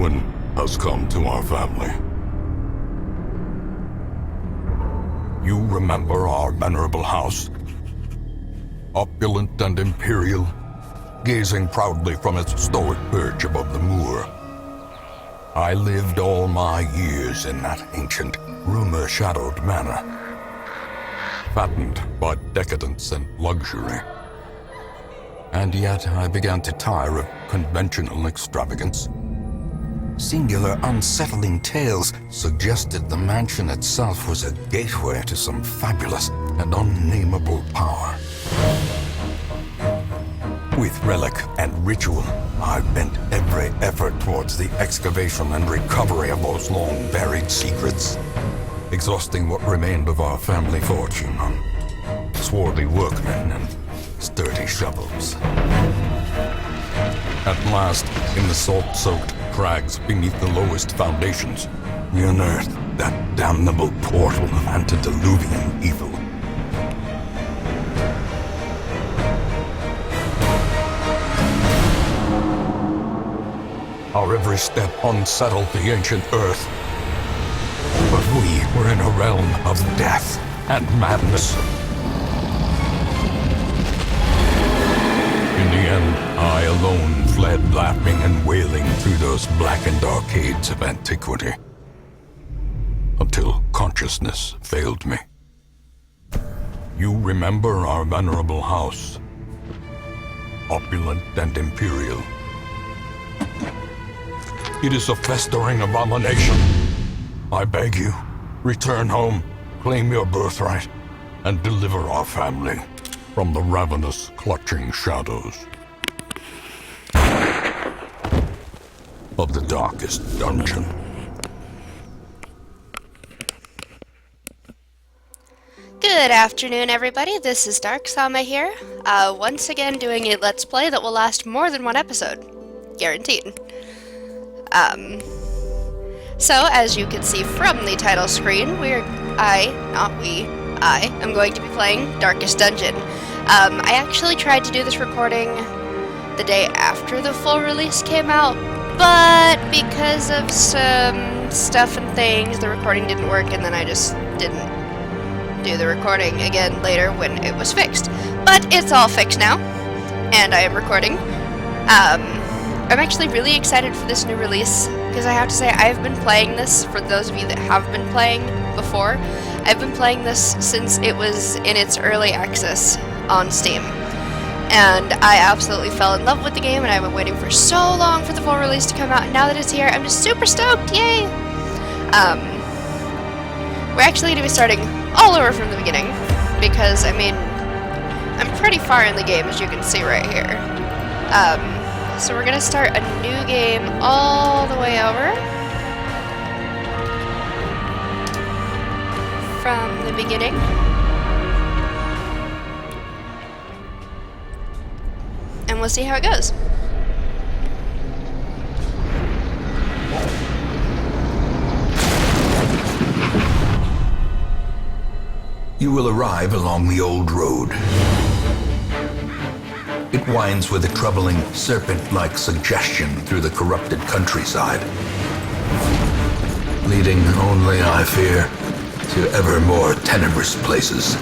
ruin has come to our family. You remember our venerable house? Opulent and imperial, gazing proudly from its stoic perch above the moor. I lived all my years in that ancient, rumor-shadowed manor, fattened by decadence and luxury. And yet I began to tire of conventional extravagance. Singular, unsettling tales suggested the mansion itself was a gateway to some fabulous and unnameable power. With relic and ritual, I bent every effort towards the excavation and recovery of those long-buried secrets, exhausting what remained of our family fortune on swarthy workmen and sturdy shovels. At last, in the salt-soaked crags beneath the lowest foundations, we unearthed that damnable portal of antediluvian evil. Our every step unsettled the ancient earth. But we were in a realm of death and madness. In the end, I alone fled laughing and wailing through those blackened arcades of antiquity, until consciousness failed me. You remember our venerable house, opulent and imperial. It is a festering abomination. I beg you, return home, claim your birthright, and deliver our family from the ravenous, clutching shadows of the darkest dungeon. Good afternoon, everybody. This is Dark Sama here, once again doing a Let's Play that will last more than one episode. Guaranteed. So, as you can see from the title screen, I am going to be playing Darkest Dungeon. I actually tried to do this recording the day after the full release came out, but because of some stuff and things, the recording didn't work, and then I just didn't do the recording again later when it was fixed. But it's all fixed now, and I am recording. I'm actually really excited for this new release, because I have to say, I've been playing this, for those of you that have been playing before, I've been playing this since it was in its early access on Steam. And I absolutely fell in love with the game, and I've been waiting for so long for the full release to come out, and now that it's here, I'm just super stoked, yay! We're actually going to be starting all over from the beginning, because, I mean, I'm pretty far in the game, as you can see right here. So we're going to start a new game all the way over from the beginning. And we'll see how it goes. You will arrive along the old road. It winds with a troubling, serpent-like suggestion through the corrupted countryside, leading only, I fear, to ever more tenebrous places.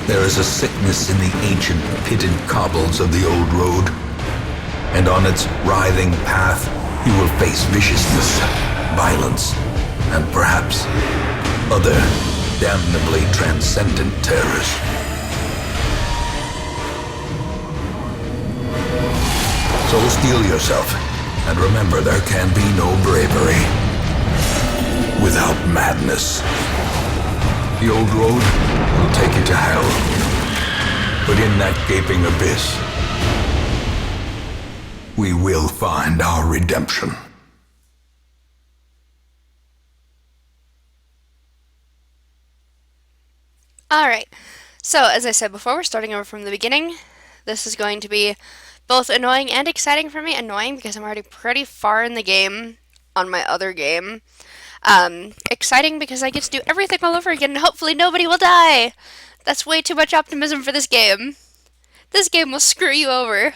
There is a sickness in the ancient pitted cobbles of the old road, and on its writhing path you will face viciousness, violence, and perhaps other damnably transcendent terrors. So steel yourself, and remember there can be no bravery without madness. The old road will take you to hell, but in that gaping abyss, we will find our redemption. Alright, so as I said before, we're starting over from the beginning. This is going to be both annoying and exciting for me. Annoying because I'm already pretty far in the game on my other game. Exciting because I get to do everything all over again and hopefully nobody will die. That's way too much optimism for this game. This game will screw you over.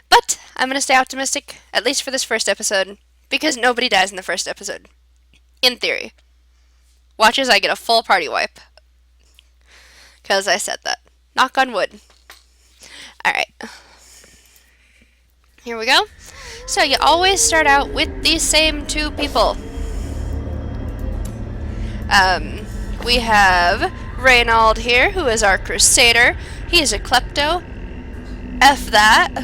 But I'm going to stay optimistic, at least for this first episode, because nobody dies in the first episode. In theory. Watch as I get a full party wipe. Because I said that. Knock on wood. Alright. Here we go. So you always start out with these same two people. We have Reynald here, who is our Crusader. He is a Klepto. F that.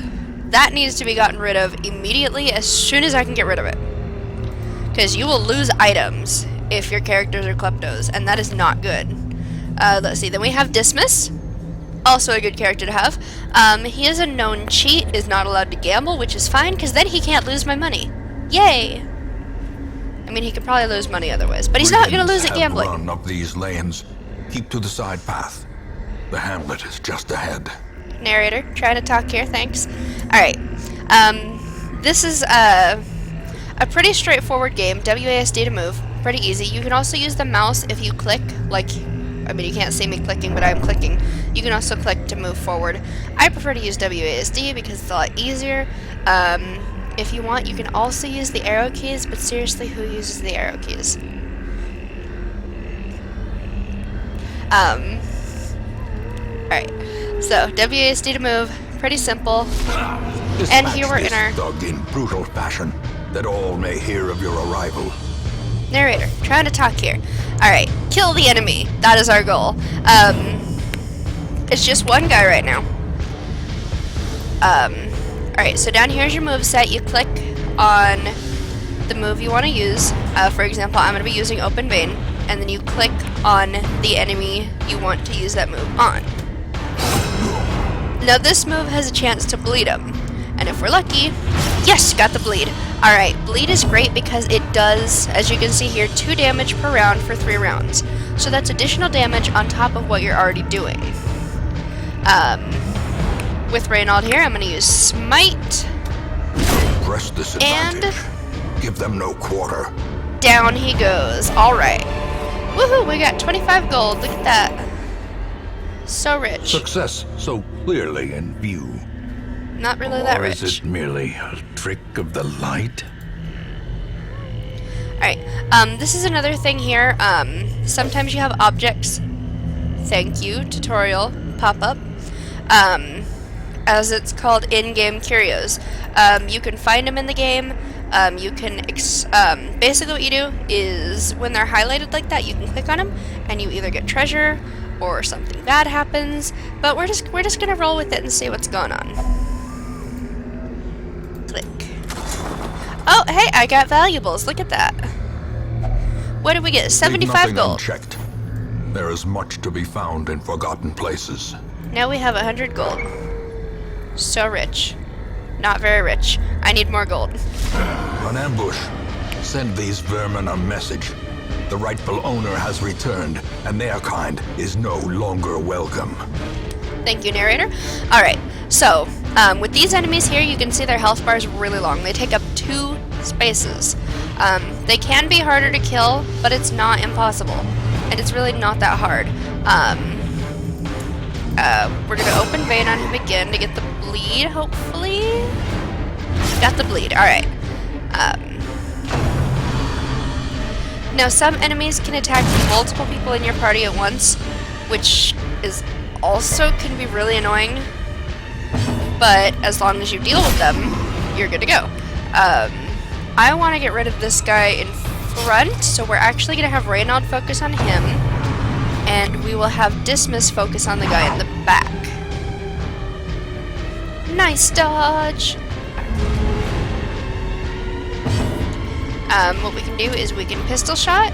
That needs to be gotten rid of immediately as soon as I can get rid of it. Because you will lose items if your characters are Kleptos, and that is not good. Let's see, then we have Dismas. Also a good character to have. He is a known cheat, is not allowed to gamble, which is fine, because then he can't lose my money. Yay! I mean, he could probably lose money otherwise, but he's not going to lose at gambling. Run up these lanes. Keep to the side path. The hamlet is just ahead. Narrator, trying to talk here, thanks. Alright, this is a pretty straightforward game, WASD to move, pretty easy. You can also use the mouse if you click, like, I mean, you can't see me clicking, but I'm clicking. You can also click to move forward. I prefer to use WASD because it's a lot easier. If you want, you can also use the arrow keys, but seriously, who uses the arrow keys? Alright, so WASD to move, pretty simple. And here we're in our thug in brutal fashion, that all may hear of your arrival. narrator, trying to talk here. Alright, kill the enemy. That is our goal. It's just one guy right now. Alright, so down here is your move set. You click on the move you want to use. For example, I'm going to be using Open Vein. And then you click on the enemy you want to use that move on. Now this move has a chance to bleed him. And if we're lucky, yes, got the bleed. Alright, bleed is great because it does, as you can see here, 2 damage per round for 3 rounds. So that's additional damage on top of what you're already doing. With Reynald here, I'm going to use Smite. Press this advantage. Give them no quarter. Down he goes. Alright. Woohoo, we got 25 gold. Look at that. So rich. Success so clearly in view. Not really that Or rich. is it merely a trick of the light? Alright, this is another thing here. Sometimes you have objects, thank you, tutorial, pop up, as it's called in-game curios. You can find them in the game. You can, basically what you do is when they're highlighted like that, you can click on them and you either get treasure or something bad happens, but we're just gonna roll with it and see what's going on. Click. Oh, hey, I got valuables. Look at that. What did we get? 75 gold. Unchecked. There is much to be found in forgotten places. Now we have 100 gold. So rich. Not very rich. I need more gold. An ambush. Send these vermin a message. The rightful owner has returned, and their kind is no longer welcome. Thank you, narrator. Alright, so, with these enemies here, you can see their health bar is really long. They take up 2 spaces. They can be harder to kill, but it's not impossible. And it's really not that hard. We're going to open Vein on him again to get the bleed, hopefully. Got the bleed, alright. Now, some enemies can attack multiple people in your party at once, which is also can be really annoying, but as long as you deal with them, you're good to go. I want to get rid of this guy in front, so we're actually going to have Reynald focus on him, and we will have Dismas focus on the guy in the back. Nice dodge! What we can do is we can pistol shot,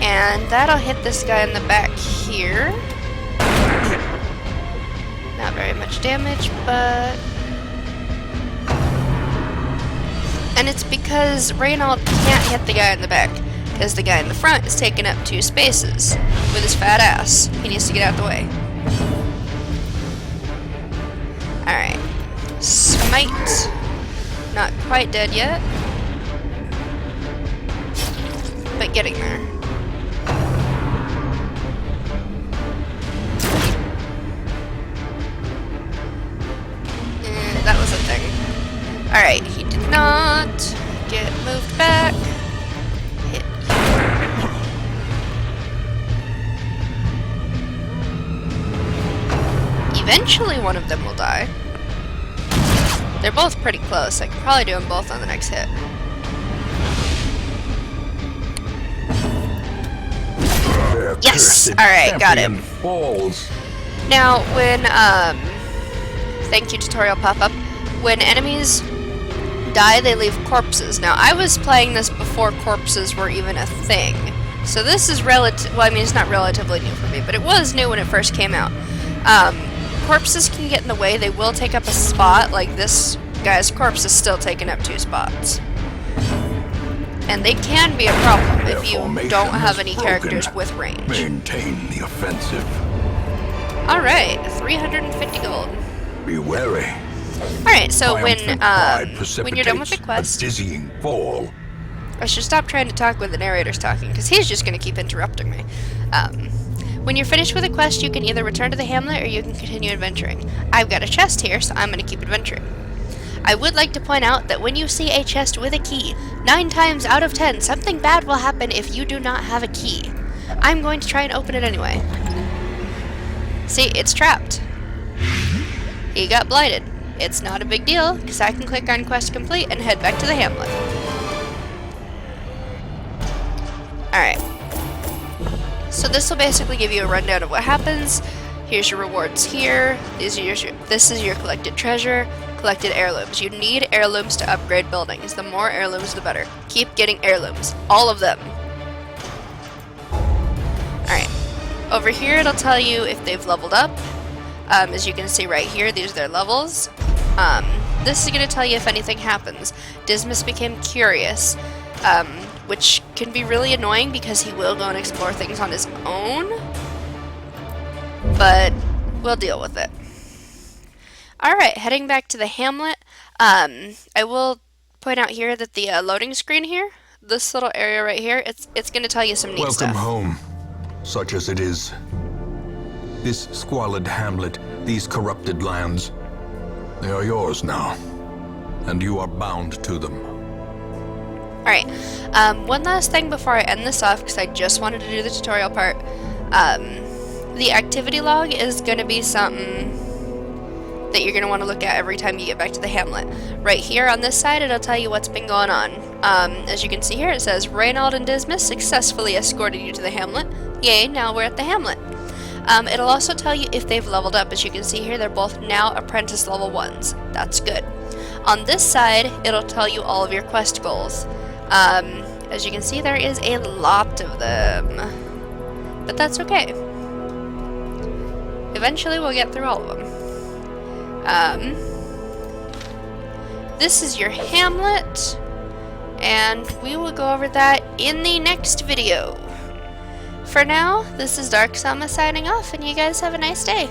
and that'll hit this guy in the back here. Not very much damage, but... And it's because Reynald can't hit the guy in the back, because the guy in the front is taking up 2 spaces with his fat ass. He needs to get out of the way. Alright. Smite. Not quite dead yet. But getting there. That was a thing. Alright, he did not get moved back. Hit. Eventually one of them will die. They're both pretty close. I could probably do them both on the next hit. Yes! Alright, got him. Falls. Now, when, thank you, tutorial pop-up. When enemies die, they leave corpses. Now, I was playing this before corpses were even a thing. So this is well, I mean, it's not relatively new for me, but it was new when it first came out. Corpses can get in the way. They will take up a spot, like this guy's corpse is still taking up 2 spots. And they can be a problem if you don't have any characters with range. Maintain the offensive. Alright, 350 gold. Be wary. Alright, so Triumphant pride when you're done with the precipitates quest, a dizzying fall. I should stop trying to talk when the narrator's talking, because he's just going to keep interrupting me. When you're finished with a quest, you can either return to the hamlet or you can continue adventuring. I've got a chest here, so I'm going to keep adventuring. I would like to point out that when you see a chest with a key, 9 times out of 10, something bad will happen if you do not have a key. I'm going to try and open it anyway. See, it's trapped. He got blighted. It's not a big deal, because I can click on quest complete and head back to the hamlet. Alright. So this will basically give you a rundown of what happens. Here's your rewards here. This is your collected treasure, collected heirlooms. You need heirlooms to upgrade buildings. The more heirlooms, the better. Keep getting heirlooms. All of them. Alright. Over here, it'll tell you if they've leveled up. As you can see right here, these are their levels. This is going to tell you if anything happens. Dismas became curious, which can be really annoying because he will go and explore things on his own. But we'll deal with it. Alright, heading back to the hamlet. I will point out here that the loading screen here, this little area right here, it's going to tell you some neat stuff. Welcome home, such as it is. This squalid hamlet, these corrupted lands, they are yours now, and you are bound to them. Alright, one last thing before I end this off, because I just wanted to do the tutorial part. The activity log is going to be something that you're going to want to look at every time you get back to the hamlet. Right here on this side, it'll tell you what's been going on. As you can see here, it says, Reynald and Dismas successfully escorted you to the hamlet. Yay, now we're at the hamlet. It'll also tell you if they've leveled up. As you can see here, they're both now apprentice level 1s. That's good. On this side, it'll tell you all of your quest goals. As you can see, there is a lot of them. But that's okay. Eventually, we'll get through all of them. This is your hamlet, and we will go over that in the next video. For now, this is Dark Sama signing off, and you guys have a nice day.